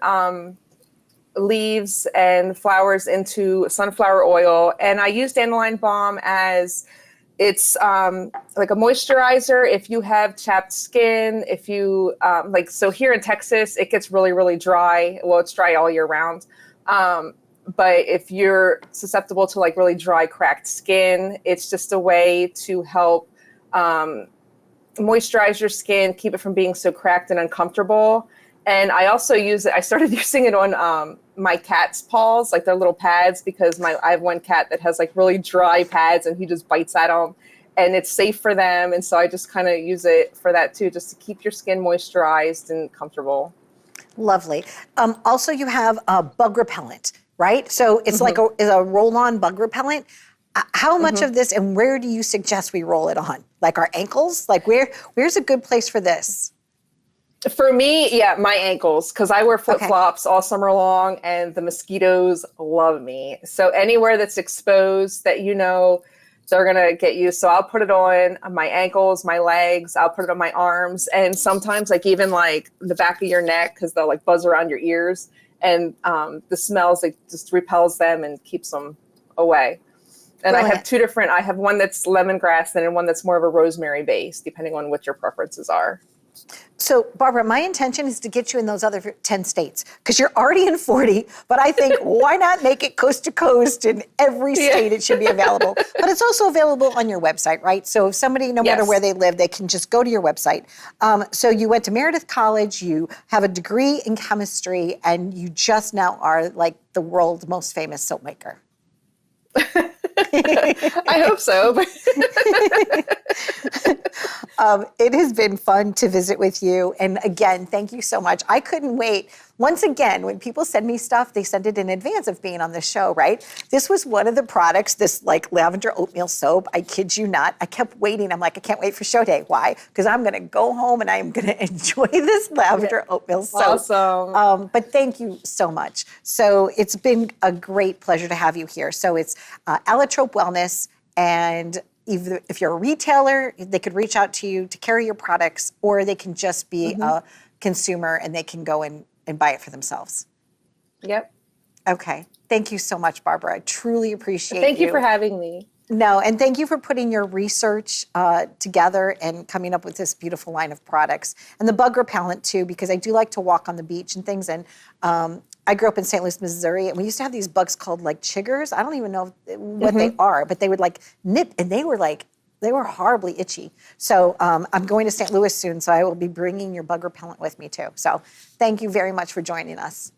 leaves and flowers into sunflower oil, and I use dandelion balm as it's like a moisturizer if you have chapped skin, if you so here in Texas, it gets really, really dry. Well, it's dry all year round. But if you're susceptible to like really dry, cracked skin, it's just a way to help moisturize your skin, keep it from being so cracked and uncomfortable. And I also use it, I started using it on my cat's paws, like their little pads, because I have one cat that has like really dry pads and he just bites at them, and it's safe for them. And so I just kind of use it for that too, just to keep your skin moisturized and comfortable. Lovely. Also, you have a bug repellent, right? So it's like a roll-on bug repellent. How much of this, and where do you suggest we roll it on? Like our ankles? Like where's a good place for this? For me, yeah, my ankles, because I wear flip-flops all summer long and the mosquitoes love me. So anywhere that's exposed that they're gonna get you. So I'll put it on my ankles, my legs, I'll put it on my arms, and sometimes like even like the back of your neck, because they'll like buzz around your ears, and the smells, it just repels them and keeps them away. And Brilliant. I have two different, I have one that's lemongrass and one that's more of a rosemary base, depending on what your preferences are. So, Barbara, my intention is to get you in those other 10 states, because you're already in 40, but I think why not make it coast to coast in every state it should be available. But it's also available on your website, right? So if somebody, no matter where they live, they can just go to your website. So you went to Meredith College, you have a degree in chemistry, and you just now are like the world's most famous soap maker. I hope so. It has been fun to visit with you. And again, thank you so much. I couldn't wait. Once again, when people send me stuff, they send it in advance of being on the show, right? This was one of the products, this like lavender oatmeal soap. I kid you not. I kept waiting. I'm like, I can't wait for show day. Why? Because I'm going to go home and I am going to enjoy this lavender oatmeal soap. Awesome. But thank you so much. So it's been a great pleasure to have you here. So it's Allotrope Wellness, and if you're a retailer, they could reach out to you to carry your products, or they can just be a consumer and they can go and buy it for themselves. Yep. Okay. Thank you so much, Barbara. I truly appreciate Thank you for having me. No, and thank you for putting your research together and coming up with this beautiful line of products. And the bug repellent too, because I do like to walk on the beach and things. And I grew up in St. Louis, Missouri, and we used to have these bugs called like chiggers. I don't even know what they are, but they would like nip, and they were horribly itchy. So I'm going to St. Louis soon, so I will be bringing your bug repellent with me too. So thank you very much for joining us.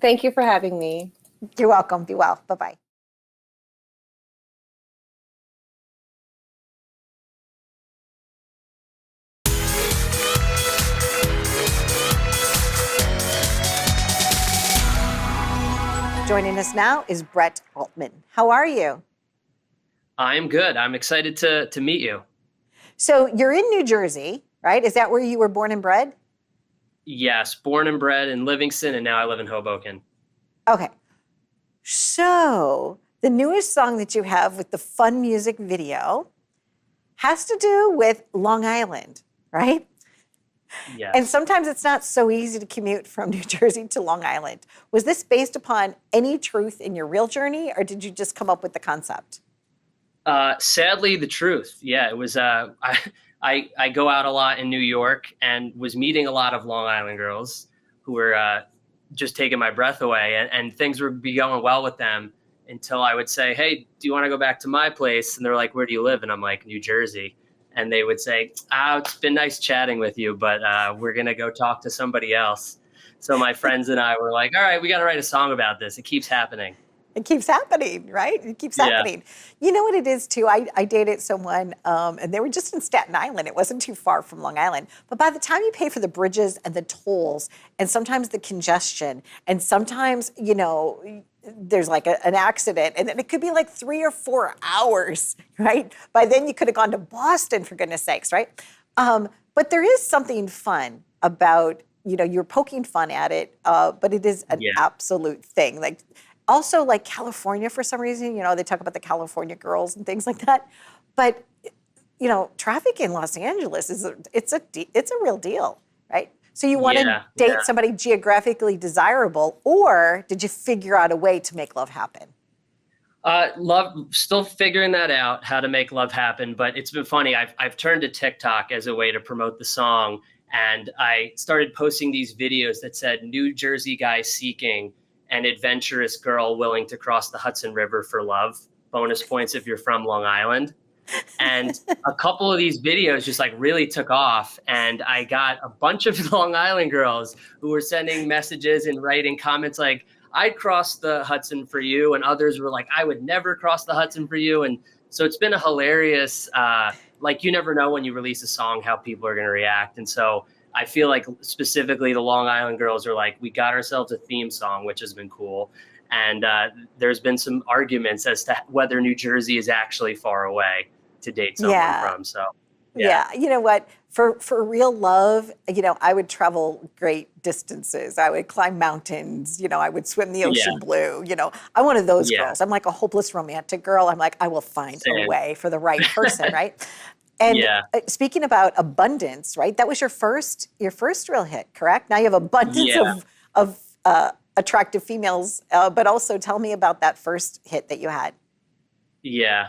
Thank you for having me. You're welcome. Be well. Bye-bye. Joining us now is Brett Altman. How are you? I'm good. I'm excited to meet you. So you're in New Jersey, right? Is that where you were born and bred? Yes, born and bred in Livingston, and now I live in Hoboken. Okay. So the newest song that you have with the fun music video has to do with Long Island, right? Yes. And sometimes it's not so easy to commute from New Jersey to Long Island. Was this based upon any truth in your real journey, or did you just come up with the concept? Sadly, the truth. Yeah, it was. I go out a lot in New York and was meeting a lot of Long Island girls who were just taking my breath away, and things would be going well with them until I would say, "Hey, do you want to go back to my place?" And they're like, "Where do you live?" And I'm like, "New Jersey." And they would say, "It's been nice chatting with you, but we're going to go talk to somebody else." So my friends and I were like, "All right, we got to write a song about this. It keeps happening." It keeps happening, right? It keeps happening. You know what it is, too? I dated someone, and they were just in Staten Island. It wasn't too far from Long Island. But by the time you pay for the bridges and the tolls, and sometimes the congestion, and sometimes, there's like an accident, and then it could be like 3 or 4 hours, right? By then you could have gone to Boston, for goodness sakes, right? But there is something fun about, you're poking fun at it, but it is an absolute thing. Like, also, like California, for some reason, they talk about the California girls and things like that. But, traffic in Los Angeles it's a real deal, right? So you want to date somebody geographically desirable, or did you figure out a way to make love happen? Still figuring that out, how to make love happen. But it's been funny. I've turned to TikTok as a way to promote the song. And I started posting these videos that said, "New Jersey guy seeking an adventurous girl willing to cross the Hudson River for love. Bonus points if you're from Long Island." And a couple of these videos just like really took off. And I got a bunch of Long Island girls who were sending messages and writing comments like, I'd cross the Hudson for you. And others were like, I would never cross the Hudson for you. And so it's been a hilarious, like you never know when you release a song, how people are going to react. And so I feel like specifically the Long Island girls are like, we got ourselves a theme song, which has been cool. And there's been some arguments as to whether New Jersey is actually far away to date someone from. So yeah, you know what? For real love, you know, I would travel great distances. I would climb mountains. You know, I would swim the ocean blue. You know, I'm one of those girls. I'm like a hopeless romantic girl. I'm like, I will find a way for the right person, right? And speaking about abundance, right? That was your first real hit, correct? Now you have abundance of attractive females, but also tell me about that first hit that you had. Yeah,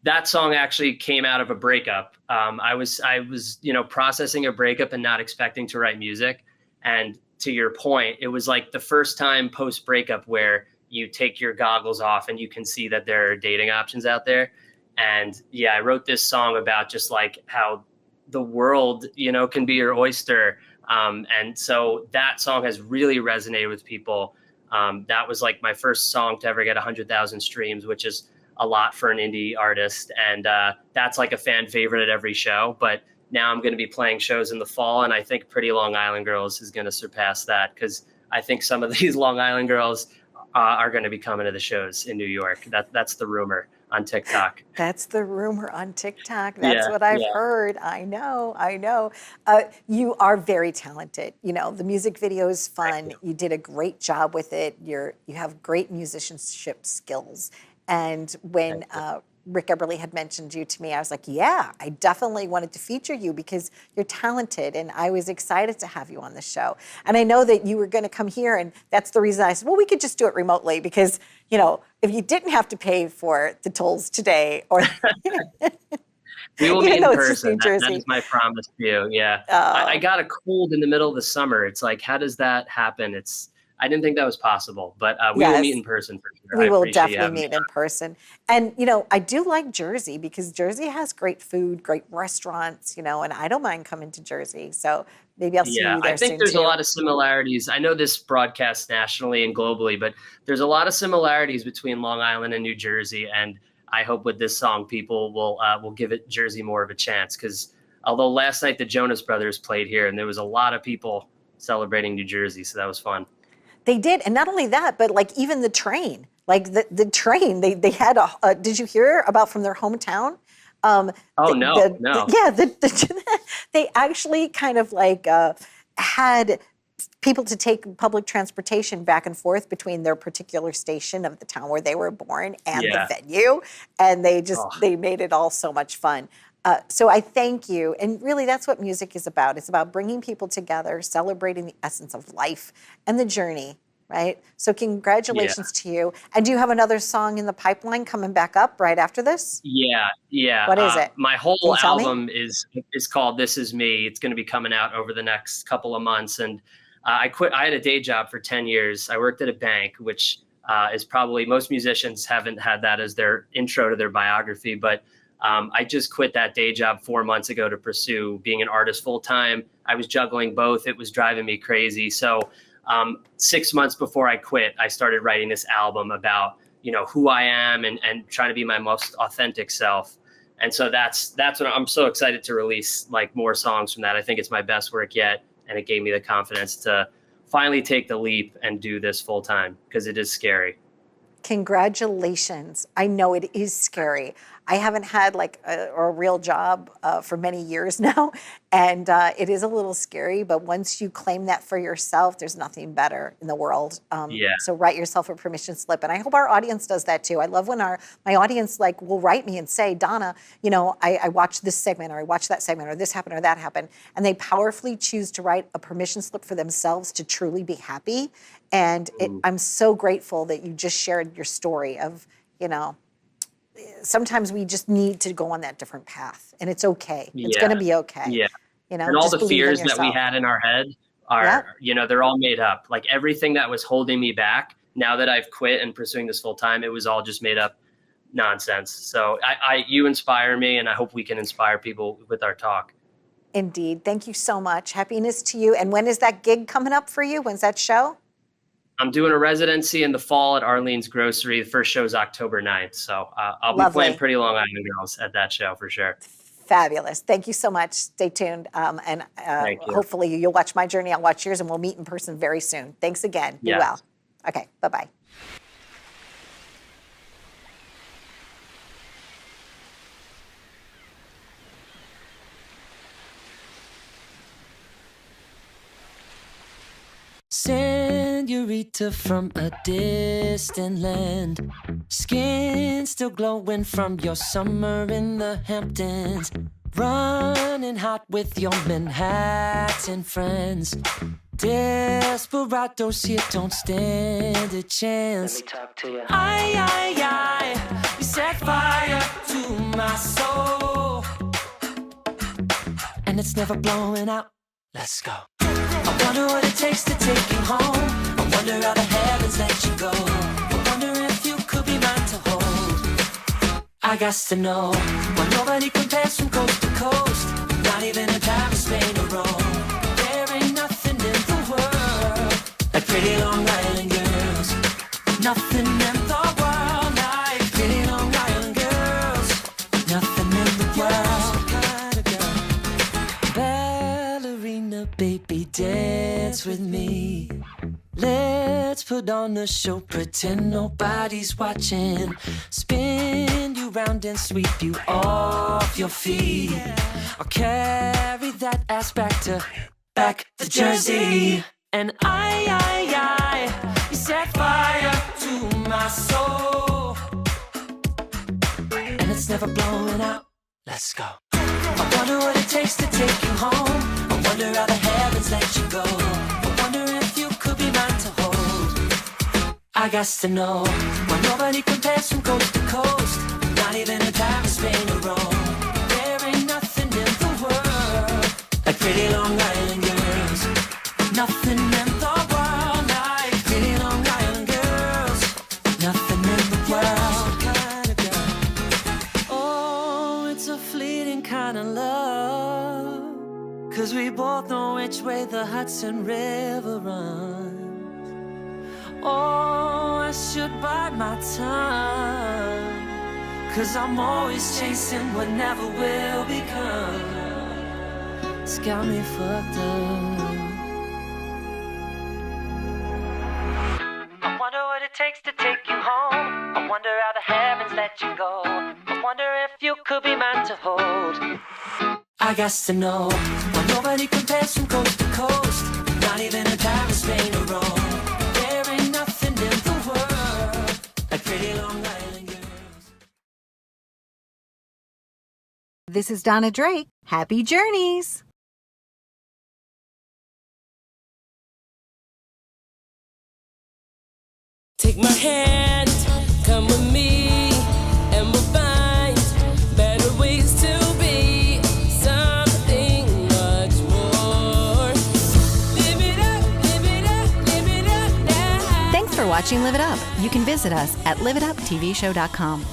that song actually came out of a breakup. I was, you know, processing a breakup and not expecting to write music. And to your point, it was like the first time post breakup where you take your goggles off and you can see that there are dating options out there. And yeah, I wrote this song about just like how the world, you know, can be your oyster. And so that song has really resonated with people. That was like my first song to ever get 100,000 streams, which is a lot for an indie artist. And that's like a fan favorite at every show. But now I'm going to be playing shows in the fall. And I think Pretty Long Island Girls is going to surpass that, because I think some of these Long Island girls are going to be coming to the shows in New York. That's the rumor on TikTok. That's the rumor on TikTok. That's what I've heard. I know. You are very talented. You know, the music video is fun. You did a great job with it. You have great musicianship skills. And when Rick Eberly had mentioned you to me, I was like, yeah, I definitely wanted to feature you because you're talented. And I was excited to have you on the show. And I know that you were going to come here. And that's the reason I said, well, we could just do it remotely because, you know, if you didn't have to pay for the tolls today or... We will meet in person. That is my promise to you. Yeah. I got a cold in the middle of the summer. It's like, how does that happen? I didn't think that was possible, but we will meet in person for sure. We will definitely meet in person. And, you know, I do like Jersey because Jersey has great food, great restaurants, you know, and I don't mind coming to Jersey. So maybe I'll see you there soon. I think there's a lot of similarities. I know this broadcasts nationally and globally, but there's a lot of similarities between Long Island and New Jersey. And I hope with this song, people will give it Jersey more of a chance. Because although last night the Jonas Brothers played here and there was a lot of people celebrating New Jersey, so that was fun. They did. And not only that, but like even the train, like the train, they had did you hear about from their hometown? No. Yeah, they actually kind of like had people to take public transportation back and forth between their particular station of the town where they were born and the venue. And they made it all so much fun. So I thank you. And really, that's what music is about. It's about bringing people together, celebrating the essence of life and the journey, right? So congratulations to you. And do you have another song in the pipeline coming back up right after this? Yeah. What is it? My whole album is called This Is Me. It's going to be coming out over the next couple of months. And I quit. I had a day job for 10 years. I worked at a bank, which is probably most musicians haven't had that as their intro to their biography. But I just quit that day job 4 months ago to pursue being an artist full time. I was juggling both. It was driving me crazy. So 6 months before I quit, I started writing this album about, you know, who I am and trying to be my most authentic self. And so that's what I'm so excited to release, like more songs from that. I think it's my best work yet. And it gave me the confidence to finally take the leap and do this full time because it is scary. Congratulations. I know it is scary. I haven't had like a real job for many years now, and it is a little scary, but once you claim that for yourself, there's nothing better in the world. So write yourself a permission slip, and I hope our audience does that too. I love when my audience like will write me and say, Donna, you know, I watched this segment, or I watched that segment, or this happened, or that happened, and they powerfully choose to write a permission slip for themselves to truly be happy. And I'm so grateful that you just shared your story of, you know, sometimes we just need to go on that different path, and it's okay. It's going to be okay. Yeah. You know, and all the fears that we had in our head are, you know, they're all made up. Like everything that was holding me back, now that I've quit and pursuing this full time, it was all just made up nonsense. So you inspire me, and I hope we can inspire people with our talk. Indeed. Thank you so much. Happiness to you. And when is that gig coming up for you? When's that show? I'm doing a residency in the fall at Arlene's Grocery. The first show is October 9th. So I'll be playing Pretty Long Island Girls at that show for sure. Fabulous. Thank you so much. Stay tuned. And hopefully you'll watch my journey. I'll watch yours, and we'll meet in person very soon. Thanks again. Be well. Okay. Bye-bye. Senorita from a distant land, skin still glowing from your summer in the Hamptons, running hot with your Manhattan friends. Desperados here don't stand a chance. Let me talk to you. I, you set fire to my soul, and it's never blowing out. Let's go. I wonder what it takes to take you home. I wonder how the heavens let you go. I wonder if you could be mine to hold. I got to know why nobody compares from coast to coast. Not even in Paris, Spain, or Rome. There ain't nothing in the world like pretty Long Island girls. Nothing in the world like pretty Long Island girls. Nothing in the world. Ballerina, baby, dance with me. Let's put on a show, pretend nobody's watching. Spin you round and sweep you off your feet. I'll carry that ass back to Jersey. And I, you set fire to my soul, and it's never blowing out. Let's go. I wonder what it takes to take you home. I wonder how the heavens let you go. I wonder if you could be mine to hold. I got to know why nobody compares from coast to coast. Not even in Paris, Spain, or Rome. There ain't nothing in the world like pretty Long Island girls. Nothing in the world like pretty Long Island girls. Nothing in the world. Oh, it's a fleeting kind of love, 'cause we both know which way the Hudson River runs. Oh, I should bide my time, 'cause I'm always chasing what never will become. It's got me fucked up. I wonder what it takes to take you home. I wonder how the heavens let you go. I wonder if you could be mine to hold. I got to know why nobody compares from coast to coast. Not even in Paris, Spain, or Rome. There ain't nothing in the world like pretty Long Island girls. This is Donna Drake. Happy journeys. Take my hand, come with me, and we'll find better ways to be something much more. Live it up, live it up, live it up now. Thanks for watching Live It Up. You can visit us at liveituptvshow.com.